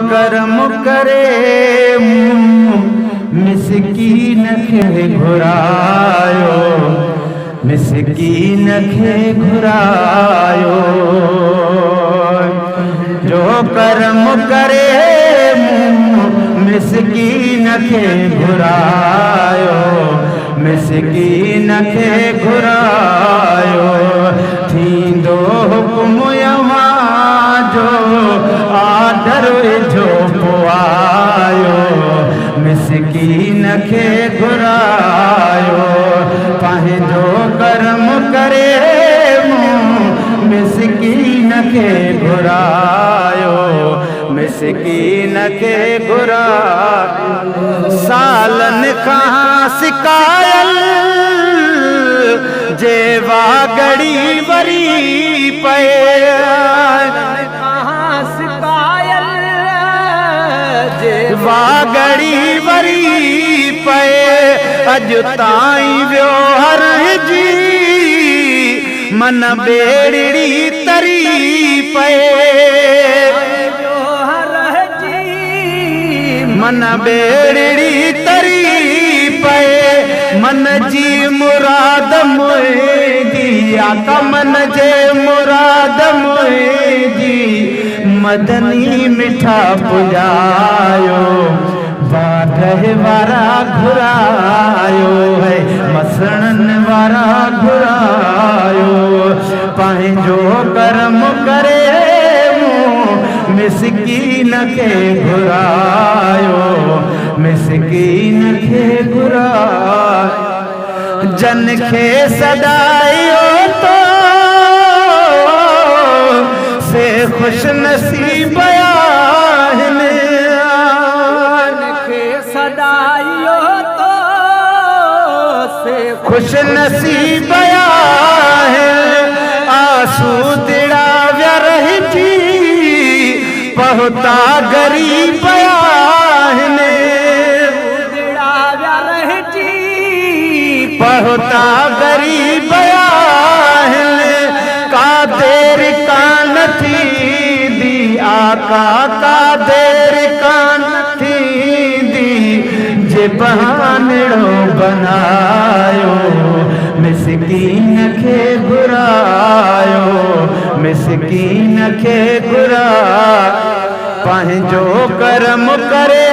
करम करे मिसकीन खे घुरायो, मिसकीन खे घुरायो। जो करम करे मिसकीन खे घुरायो, मिसकीन खे घुरायो। थींदो हुक्म यहां जो आदर जो पोआयो, मिसकीन खे घुरायो। पंहिंजो कर्म करे मिसकीन खे घुरायो, मिसकीन खे घुरायो। सालन खां सिकायल जे वागड़ी वरी पए, वागड़ी वरी पए। अॼु ताईं वियो हर जी मन बेड़ी तरी पए, मन बेड़ी तरी पए। मन जी मुराद मुंहिंजी आका, मन जे मुराद मुंहिंजी मदनी मिठा पुॼायो। बारह वारा घुरायो है, मसणन वारा घुरायो। पंहिंजो कर्म करे मिसकीन खे घुरायो, मिसकीन खे घुरायो। जन खे सदायो तो से खुश नसीब आहिनि, सदायो तो से खुश नसीब आहिनि। आंसू दिड़ा विया रहिजी बहुता गरीब आहिनि, दिड़ा विया रहिजी बहुता गरीब आहिनि। का देर कान थींदी आका, का देर कान थींदी जे बहानड़ो बनायो, मिसकीन खे घुरायो, मिसकीन खे घुरायो। पंहिंजो कर्म करे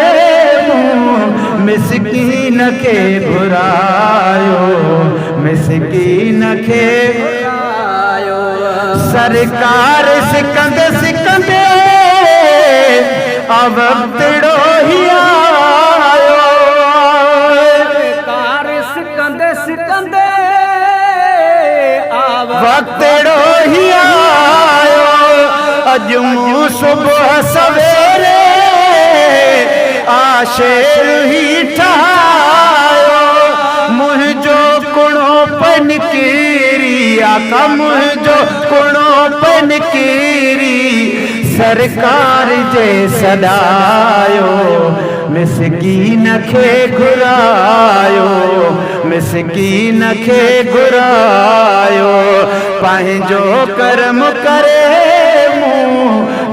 मिसकीन खे घुरायो, मिसकीन खे घुरायो। सरकार सिकंदे सिकंदे अब वक्तड़ो ही आयो, सरकार सिकंदे सिकंदे अब वक्तड़ो ही आयो। अॼु मूं सुबुह सवेरे आशेर ही ठायो। मुंहिंजो कुणो पन किरी आका, मुंहिंजो कुणो पन किरी सरकार जे सदायो। मिसकीन खे घुरायो, मिसकीन खे घुरायो। पंहिंजो कर्म करे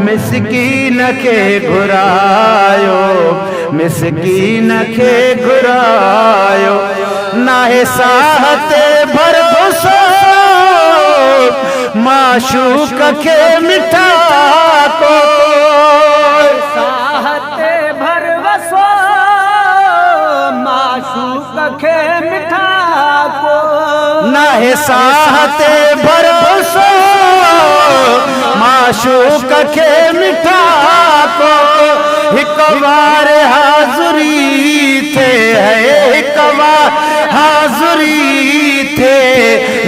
मिसकीन खे घुरायो, मिसकीन खे घुरायो। नाहे साह ते भरोसो माशूक खे मिठा को, साह ते भरोसो माशूक खे मिठा को। नाहे साह ते भरोसो माशूक खे मिठा को। हिक बार हाज़ुरी थे है, हिक बार हाज़ुरी थे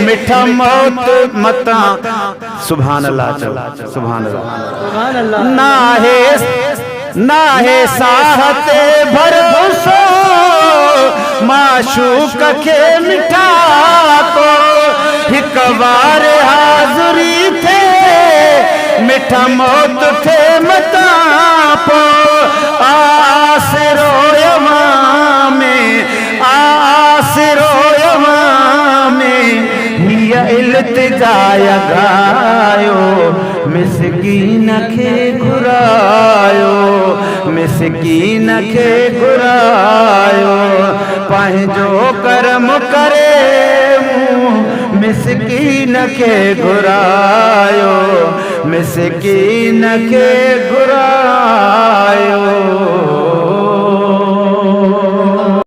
मिठा मौत मता। सुभान अल्लाह, चलो सुभान अल्लाह। नाहे साह ते भरोसो माशूक खे मिठा को। हिक बार हाज़ुरी थे मिठा मौत थे मता पो। आसरो यमा में, आसरो यमा में हिय इल्तिजा गायो। मिसकीन खे घुरायो, मिसकीन खे घुरायो पंहिंजो करम करे मिसकीन खे घुरायो मिसकीन खे घुरायो